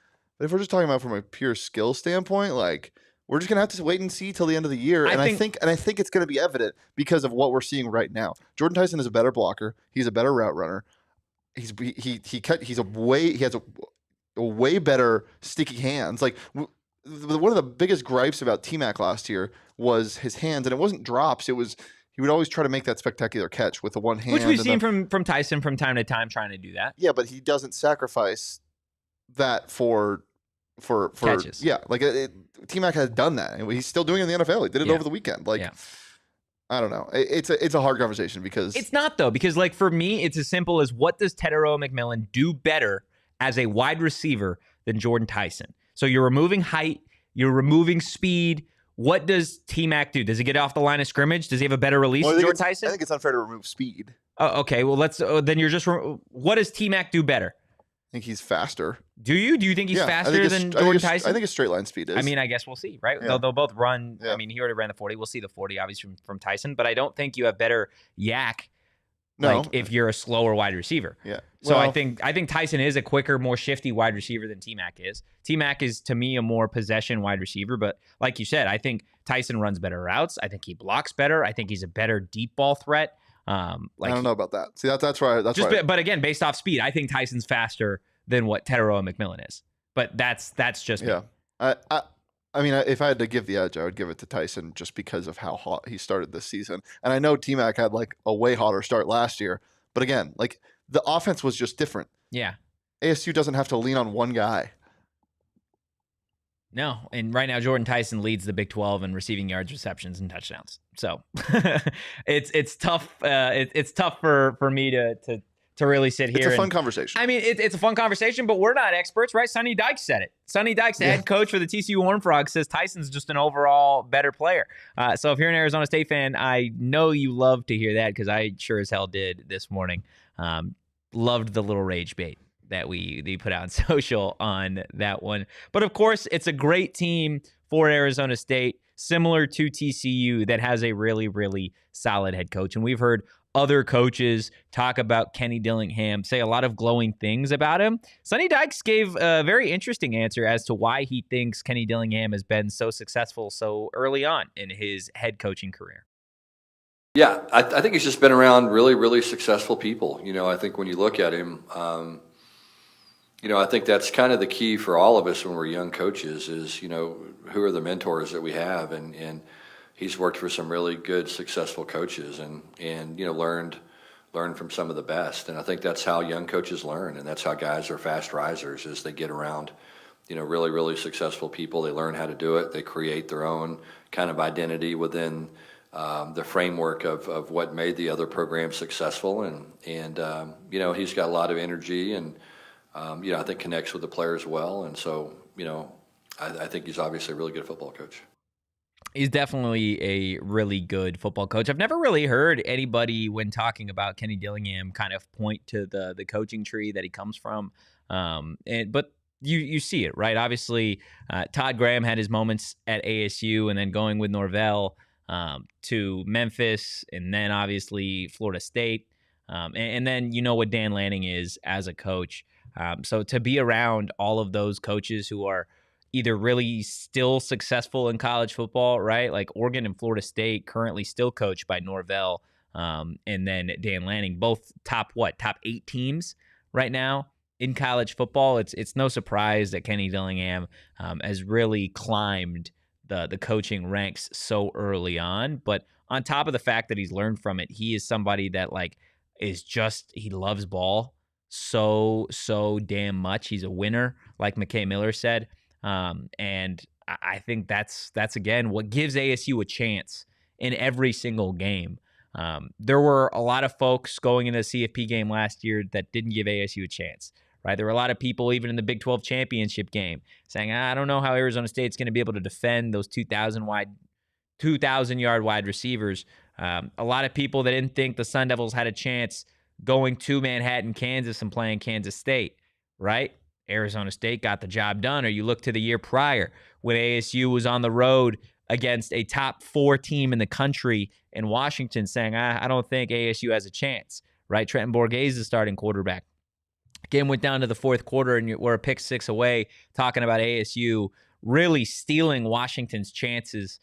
But if we're just talking about from a pure skill standpoint, like we're just gonna have to wait and see till the end of the year. I think it's gonna be evident because of what we're seeing right now. Jordyn Tyson is a better blocker. He's a better route runner. He has a way better sticky hands. Like one of the biggest gripes about T-Mac last year was his hands, and it wasn't drops. It was he would always try to make that spectacular catch with the one hand, which we've seen from Tyson from time to time trying to do that. Yeah, but he doesn't sacrifice that for catches. Yeah, like T-Mac has done that, and he's still doing it in the NFL. He did it over the weekend. Like, I don't know. It's a hard conversation because it's not though. Because like for me, it's as simple as what does Tetairoa McMillan do better as a wide receiver than Jordyn Tyson? So you're removing height, you're removing speed. What does T-Mac do? Does he get off the line of scrimmage? Does he have a better release than Jordyn Tyson? I think it's unfair to remove speed. Oh, okay. Well, let's. Then you're just. What does T-Mac do better? I think he's faster. Do you? Do you think he's faster than Jordyn Tyson? I think his straight line speed is. I mean, I guess we'll see, right? Yeah. They'll both run. Yeah. I mean, he already ran the 40. We'll see the 40, obviously, from Tyson. But I don't think you have better yak. No. Like if you're a slower wide receiver. Yeah. So I think Tyson is a quicker, more shifty wide receiver than T-Mac is. T-Mac is to me a more possession wide receiver, but like you said, I think Tyson runs better routes. I think he blocks better. I think he's a better deep ball threat. I don't know about that. See, that's right. That's just right. But again, based off speed, I think Tyson's faster than what Tetairoa McMillan is. But that's just me. I mean, if I had to give the edge, I would give it to Tyson just because of how hot he started this season. And I know T-Mac had like a way hotter start last year, but again, like the offense was just different. Yeah. ASU doesn't have to lean on one guy. No, and right now Jordyn Tyson leads the Big 12 in receiving yards, receptions, and touchdowns. So it's tough. It's tough for me to really sit here. It's a fun conversation. I mean, it's a fun conversation, but we're not experts, right? Sonny Dykes said it. Sonny Dykes, the head coach for the TCU Horned Frogs, says Tyson's just an overall better player. So if you're an Arizona State fan, I know you love to hear that because I sure as hell did this morning. Loved the little rage bait that they put out on social on that one. But of course, it's a great team for Arizona State, similar to TCU, that has a really, really solid head coach. And we've heard other coaches talk about Kenny Dillingham, say a lot of glowing things about him. Sonny Dykes gave a very interesting answer as to why he thinks Kenny Dillingham has been so successful so early on in his head coaching career. Yeah, I think he's just been around really, really successful people. You know, I think when you look at him, you know, I think that's kind of the key for all of us when we're young coaches is, you know, who are the mentors that we have? And he's worked for some really good, successful coaches and you know, learned from some of the best. And I think that's how young coaches learn. And that's how guys are fast risers is they get around, you know, really, really successful people. They learn how to do it. They create their own kind of identity within the framework of what made the other program successful. And you know, he's got a lot of energy and, you know, I think connects with the players well. And so, you know, I think he's obviously a really good football coach. He's definitely a really good football coach. I've never really heard anybody when talking about Kenny Dillingham kind of point to the coaching tree that he comes from. But you see it, right? Obviously, Todd Graham had his moments at ASU and then going with Norvell to Memphis and then obviously Florida State. And then you know what Dan Lanning is as a coach. So to be around all of those coaches who are either really still successful in college football, right? Like Oregon and Florida State currently still coached by Norvell and then Dan Lanning, both top 8 teams right now in college football. It's no surprise that Kenny Dillingham has really climbed the coaching ranks so early on. But on top of the fact that he's learned from it, he is somebody that like he loves ball so damn much. He's a winner, like McKay Miller said. And I think that's again what gives ASU a chance in every single game. There were a lot of folks going into the CFP game last year that didn't give ASU a chance, right? There were a lot of people even in the Big 12 championship game saying, I don't know how Arizona State's going to be able to defend those 2,000-yard wide receivers. A lot of people that didn't think the Sun Devils had a chance going to Manhattan, Kansas and playing Kansas State, right? Arizona State got the job done. Or you look to the year prior when ASU was on the road against a top 4 team in the country in Washington saying, I don't think ASU has a chance, right? Trenton Bourguet is the starting quarterback. Game went down to the fourth quarter, and we're a pick six away, talking about ASU really stealing Washington's chances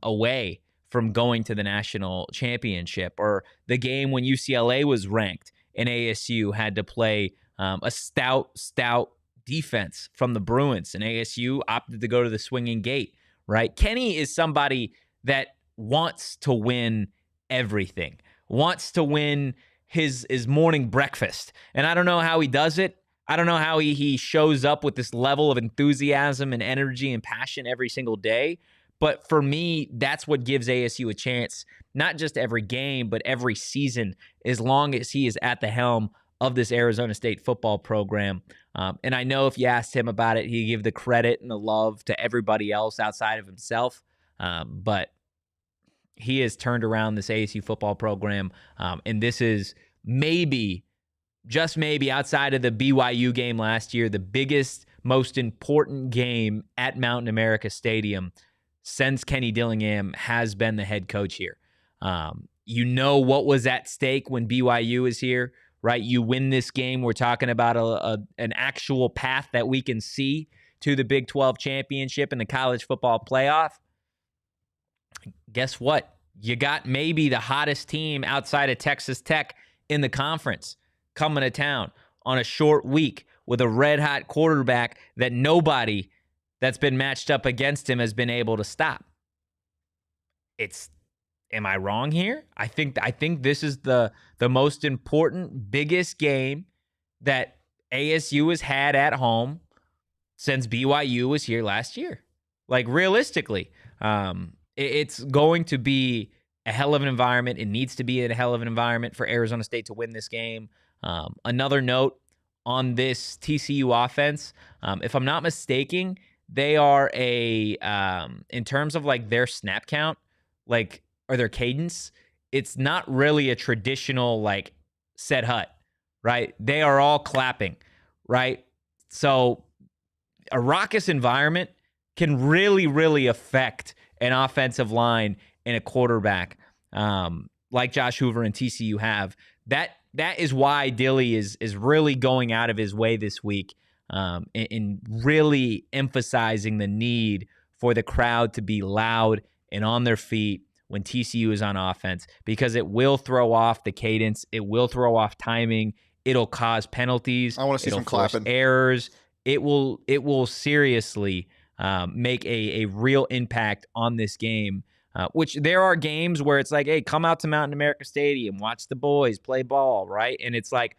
away from going to the national championship. Or the game when UCLA was ranked and ASU had to play a stout defense from the Bruins, and ASU opted to go to the swinging gate, right? Kenny is somebody that wants to win everything, wants to win his morning breakfast. And I don't know how he does it. I don't know how he shows up with this level of enthusiasm and energy and passion every single day. But for me, that's what gives ASU a chance, not just every game, but every season, as long as he is at the helm of this Arizona State football program. And I know if you asked him about it, he'd give the credit and the love to everybody else outside of himself. But he has turned around this ASU football program. And this is maybe, just maybe, outside of the BYU game last year, the biggest, most important game at Mountain America Stadium since Kenny Dillingham has been the head coach here. You know what was at stake when BYU is here, right? You win this game, we're talking about an actual path that we can see to the Big 12 championship and the college football playoff. Guess what? You got maybe the hottest team outside of Texas Tech in the conference coming to town on a short week with a red-hot quarterback that nobody that's been matched up against him has been able to stop. Am I wrong here? I think this is the most important, biggest game that ASU has had at home since BYU was here last year. Like, realistically, it's going to be a hell of an environment. It needs to be a hell of an environment for Arizona State to win this game. Another note on this TCU offense, if I'm not mistaken, they are in terms of like their snap count, like, or their cadence, it's not really a traditional like set hut, right? They are all clapping, right? So a raucous environment can really, really affect an offensive line and a quarterback like Josh Hoover and TCU have. That is why Dilly is really going out of his way this week in really emphasizing the need for the crowd to be loud and on their feet when TCU is on offense, because it will throw off the cadence. It will throw off timing. It'll cause penalties. I want to see some clapping. Errors. It will seriously make a real impact on this game, which there are games where it's like, hey, come out to Mountain America Stadium, watch the boys play ball, right? And it's like,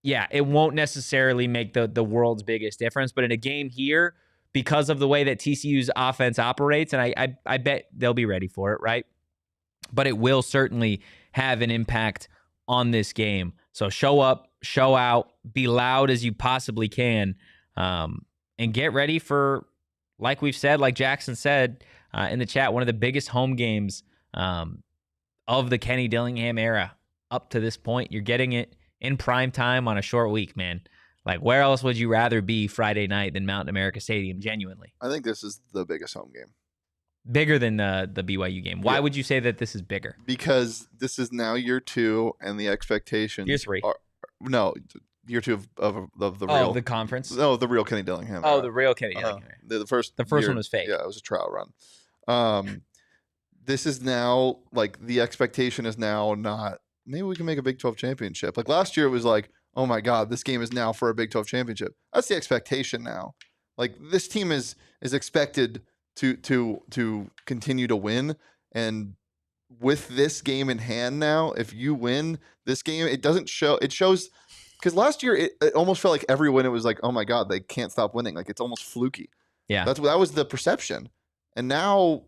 yeah, it won't necessarily make the world's biggest difference, but in a game here, because of the way that TCU's offense operates, and I bet they'll be ready for it, right? But it will certainly have an impact on this game. So show up, show out, be loud as you possibly can, and get ready for, like we've said, like Jackson said in the chat, one of the biggest home games of the Kenny Dillingham era up to this point. You're getting it in prime time on a short week, man. Like, where else would you rather be Friday night than Mountain America Stadium, genuinely? I think this is the biggest home game. Bigger than the BYU game. Why would you say that this is bigger? Because this is now year 2, and the expectations Year 3. Year 2 of the real. Oh, the conference? No, the real Kenny Dillingham. Oh, the real Kenny Dillingham. The first one was fake. Yeah, it was a trial run. This is now, like, the expectation is now not, maybe we can make a Big 12 championship. Like, last year it was like, oh my God, this game is now for a Big 12 championship. That's the expectation now. Like, this team is expected to continue to win. And with this game in hand now, if you win this game, it shows, because last year it almost felt like every win, it was like, oh my God, they can't stop winning. Like, it's almost fluky. Yeah. That was the perception. And now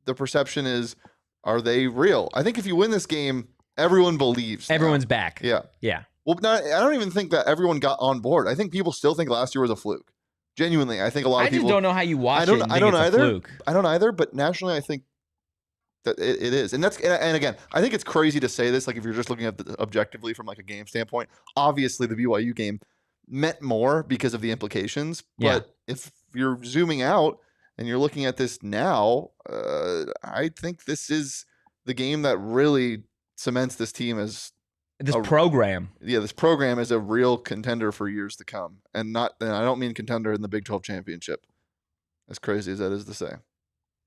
the perception is, are they real? I think if you win this game, everyone believes. Everyone's back. Yeah. Yeah. Well, I don't even think that everyone got on board. I think people still think last year was a fluke. Genuinely, I think a lot of people. I just don't know how you watch it and think it's a fluke. I don't either. But nationally, I think that it is, and again, I think it's crazy to say this. Like, if you're just looking at it objectively from like a game standpoint, obviously the BYU game meant more because of the implications. But if you're zooming out and you're looking at this now, I think this is the game that really cements this team as This program. Yeah, this program is a real contender for years to come, and I don't mean contender in the Big 12 championship. As crazy as that is to say,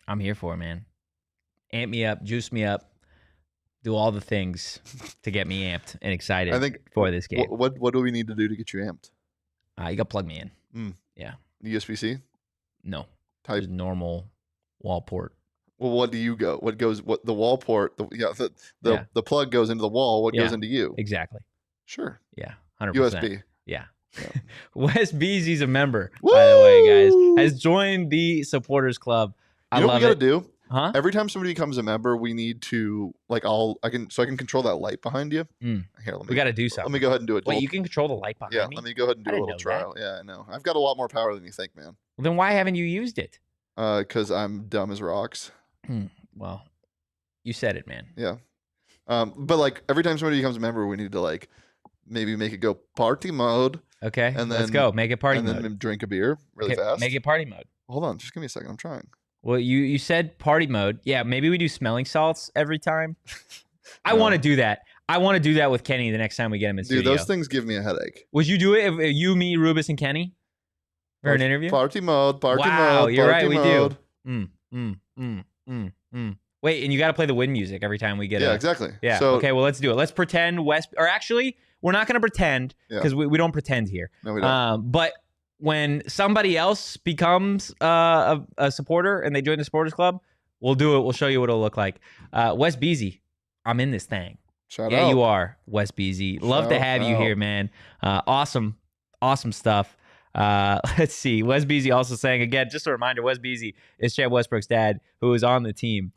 I'm here for it, man. Amp me up, juice me up, do all the things to get me amped and excited. I think for this game. What do we need to do to get you amped? You got to plug me in. Yeah. USB-C? No. Type just normal wall port. Well, what do you go? What goes? What the wall port? The plug goes into the wall. What goes into you? Exactly. Sure. Yeah. 100%. USB. Yeah. Wes Beasley's a member, by the way, guys. Has joined the supporters club. I you know love what we gotta do? Huh? Every time somebody becomes a member, we need to I can control that light behind you. Here, we got to do something. Let me go ahead and do it. Wait, you can control the light behind me? Yeah, let me go ahead and do a little trial. Yeah, I know. I've got a lot more power than you think, man. Well, then why haven't you used it? Because I'm dumb as rocks. Well, you said it, man. Yeah. But like every time somebody becomes a member, we need to maybe make it go party mode. Okay. And then let's go. Make it party mode. And then drink a beer really fast. Make it party mode. Hold on, just give me a second. I'm trying. Well, you said party mode. Yeah, maybe we do smelling salts every time. I want to do that. I want to do that with Kenny the next time we get him in studio. Dude, those things give me a headache. Would you do it if you, me, Rubus, and Kenny for an interview? Party mode. Wow, you're right. We do. Wait, and you got to play the wind music every time we get. Yeah, exactly. Yeah. So, okay. Well, let's do it. Let's pretend or actually, we're not going to pretend because we don't pretend here. No, we don't. But when somebody else becomes a supporter and they join the supporters club, we'll do it. We'll show you what it'll look like. Wes Beasy, I'm in this thing. Shout out. Yeah, you are, Wes Beasy. Love to have you here, man. Awesome stuff. Let's see. Wes Beasy also saying, again, just a reminder, Wes Beasy is Chad Westbrook's dad, who is on the team.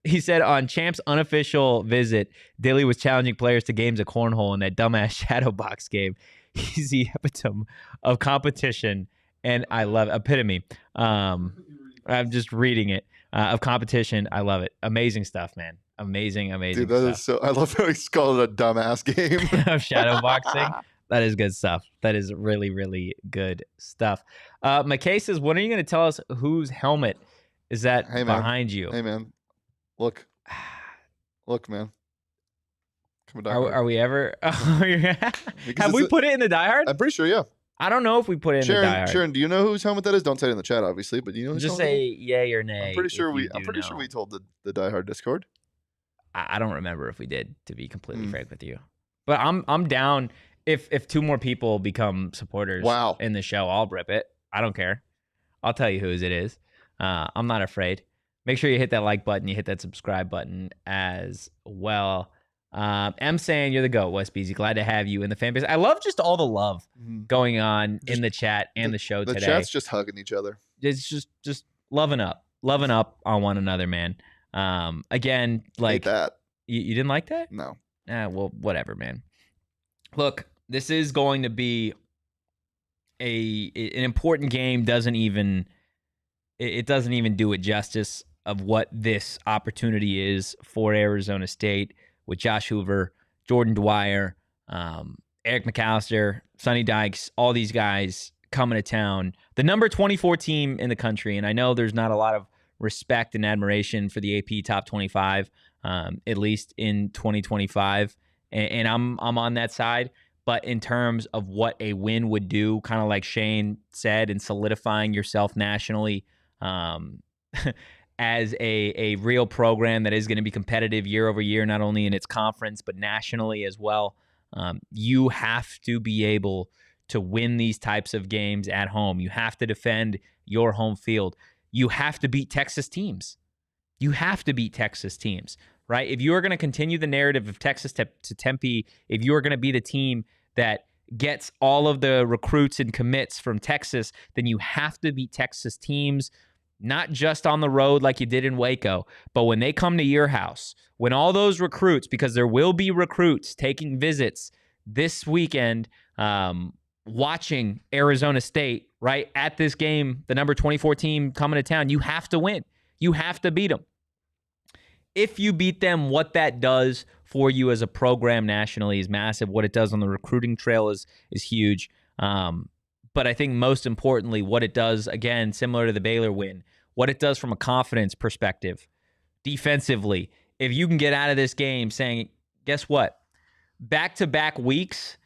He said on Champ's unofficial visit, Dilly was challenging players to games of cornhole in that dumbass shadow box game. He's the epitome of competition, and I love epitome. I'm just reading it of competition. I love it. Amazing stuff, man. Amazing Dude, that is so. I love how he's called it a dumbass game of shadow boxing. That is good stuff. That is really, really good stuff. McKay says, when are you going to tell us whose helmet is that behind you? Hey, man. Look, man. Are we ever? Have we put it in the Die Hard? I'm pretty sure, yeah. I don't know if we put it in the Die Hard. Sharon, do you know whose helmet that is? Don't say it in the chat, obviously, but do you know whose Just helmet? say yay or nay. I'm pretty sure we told the Die Hard Discord. I don't remember if we did, to be completely frank with you. But I'm down if two more people become supporters in the show. I'll rip it. I don't care. I'll tell you whose it is. I'm not afraid. Make sure you hit that like button. You hit that subscribe button as well. M saying you're the GOAT, Wes Beasy. Glad to have you in the fan base. I love just all the love going on in the chat and the show today. The chat's just hugging each other. It's just loving up on one another, man. Again, like hate that. You didn't like that? No. Well, whatever, man. Look, this is going to be an important game. It doesn't even do it justice of what this opportunity is for Arizona State with Josh Hoover, Jordan Dwyer, Eric McAllister, Sonny Dykes, all these guys coming to town. The number 24 team in the country, and I know there's not a lot of respect and admiration for the AP Top 25, at least in 2025, and I'm on that side. But in terms of what a win would do, kind of like Shane said, in solidifying yourself nationally as a real program that is going to be competitive year over year, not only in its conference, but nationally as well, you have to be able to win these types of games at home. You have to defend your home field. You have to beat Texas teams. You have to beat Texas teams, right? If you are going to continue the narrative of Texas to Tempe, if you are going to be the team that gets all of the recruits and commits from Texas, then you have to beat Texas teams, not just on the road like you did in Waco, but when they come to your house, when all those recruits, because there will be recruits taking visits this weekend, watching Arizona State, right, at this game, the number 24 team coming to town, you have to win. You have to beat them. If you beat them, what that does for you as a program nationally is massive. What it does on the recruiting trail is huge. But I think most importantly, what it does, again, similar to the Baylor win, what it does from a confidence perspective, defensively, if you can get out of this game saying, guess what? back-to-back weeks,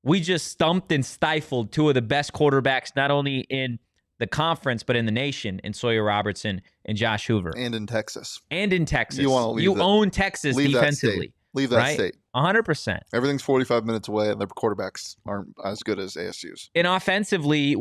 we just stumped and stifled two of the best quarterbacks, not only in the conference, but in the nation, in Sawyer Robertson and Josh Hoover. And in Texas. You own Texas defensively. Leave that state. 100%. Everything's 45 minutes away, and their quarterbacks aren't as good as ASU's. And offensively,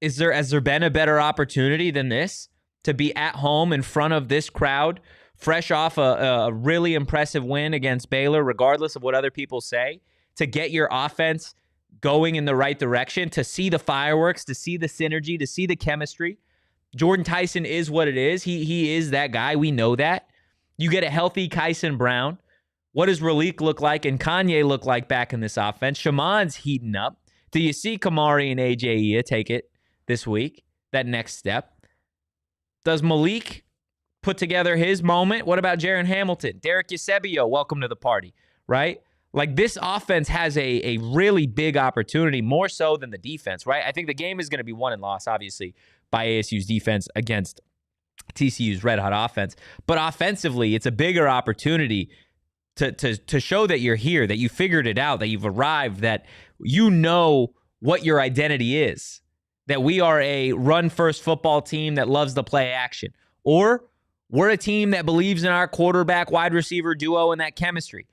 has there been a better opportunity than this to be at home in front of this crowd, fresh off a really impressive win against Baylor, regardless of what other people say, to get your offense going in the right direction, to see the fireworks, to see the synergy, to see the chemistry? Jordyn Tyson is what it is. He is that guy. We know that. You get a healthy Kyson Brown. What does Raleek look like and Kanye look like back in this offense? Shaman's heating up. Do you see Kamari and AJ take it this week, that next step? Does Malik put together his moment? What about Jaron Hamilton? Derek Eusebio, welcome to the party, right? Like, this offense has a really big opportunity, more so than the defense, right? I think the game is going to be won and lost, obviously, by ASU's defense against TCU's red-hot offense. But offensively, it's a bigger opportunity to show that you're here, that you figured it out, that you've arrived, that you know what your identity is, that we are a run-first football team that loves the play action, or we're a team that believes in our quarterback wide receiver duo and that chemistry.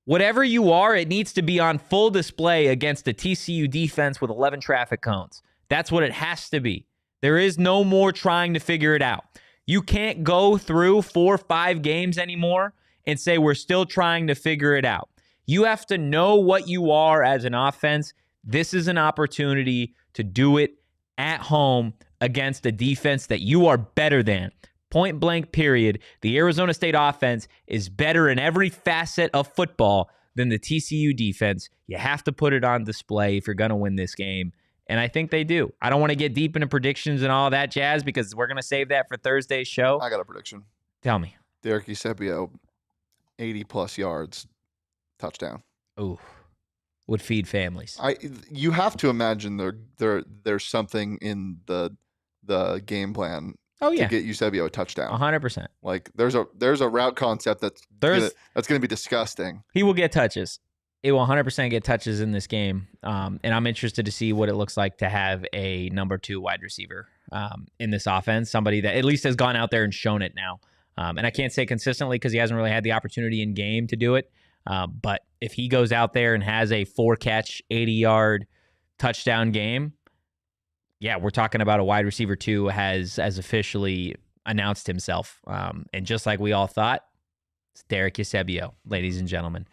Whatever you are, it needs to be on full display against the TCU defense with 11 traffic cones. That's what it has to be. There is no more trying to figure it out. You can't go through 4 or 5 games anymore and say we're still trying to figure it out. You have to know what you are as an offense. This is an opportunity to do it at home against a defense that you are better than. Point blank, period. The Arizona State offense is better in every facet of football than the TCU defense. You have to put it on display if you're going to win this game. And I think they do. I don't want to get deep into predictions and all that jazz because we're going to save that for Thursday's show. I got a prediction. Tell me. Derek Eusebio, 80-plus yards, touchdown. Ooh, would feed families. You have to imagine there's something in the game plan to get Eusebio a touchdown. 100%. Like, there's a route concept that's going to be disgusting. He will get touches. It will 100% get touches in this game. And I'm interested to see what it looks like to have a number 2 wide receiver in this offense, somebody that at least has gone out there and shown it now. And I can't say consistently because he hasn't really had the opportunity in game to do it. But if he goes out there and has a 4-catch, 80-yard touchdown game, yeah, we're talking about a wide receiver 2 has officially announced himself. And just like we all thought, it's Derek Eusebio, ladies and gentlemen.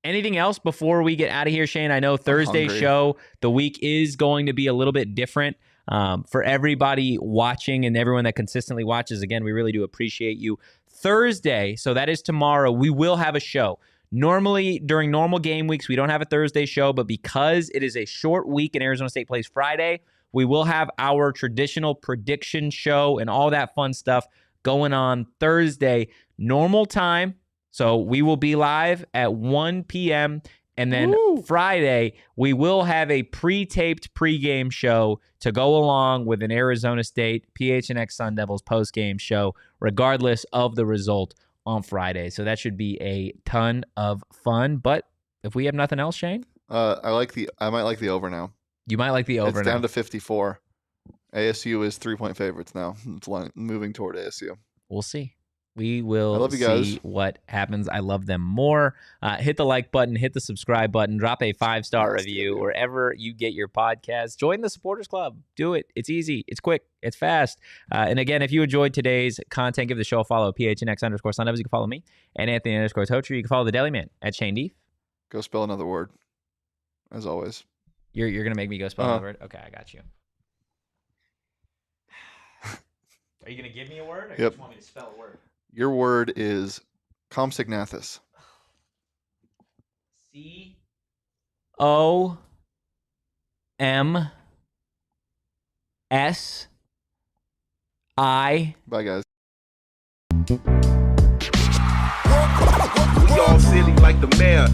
Anything else before we get out of here, Shane? I know Thursday's show, the week is going to be a little bit different. For everybody watching and everyone that consistently watches, again, we really do appreciate you. Thursday, so that is tomorrow, we will have a show. Normally, during normal game weeks, we don't have a Thursday show, but because it is a short week and Arizona State plays Friday, we will have our traditional prediction show and all that fun stuff going on Thursday, normal time. So we will be live at 1 p.m., and then Friday, we will have a pre-taped pregame show to go along with an Arizona State PHNX Sun Devils postgame show, regardless of the result on Friday. So that should be a ton of fun. But if we have nothing else, Shane? I might like the over now. You might like the over now. It's down to 54. ASU is 3-point favorites now. It's moving toward ASU. We'll see. We will see what happens. I love them more. Hit the like button, hit the subscribe button, drop a 5-star review wherever you get your podcast. Join the Supporters Club. Do it. It's easy. It's quick. It's fast. And again, if you enjoyed today's content, give the show a follow. PHNX_Sun Devils. You can follow me and Anthony_Totri. You can follow the Deli Man at Shane Deef. Go spell another word. As always. You're gonna make me go spell another word? Okay, I got you. Are you gonna give me a word, or you just want me to spell a word? Your word is Compsognathus. C-O-M-S-I. Bye, guys. We all silly like the mayor.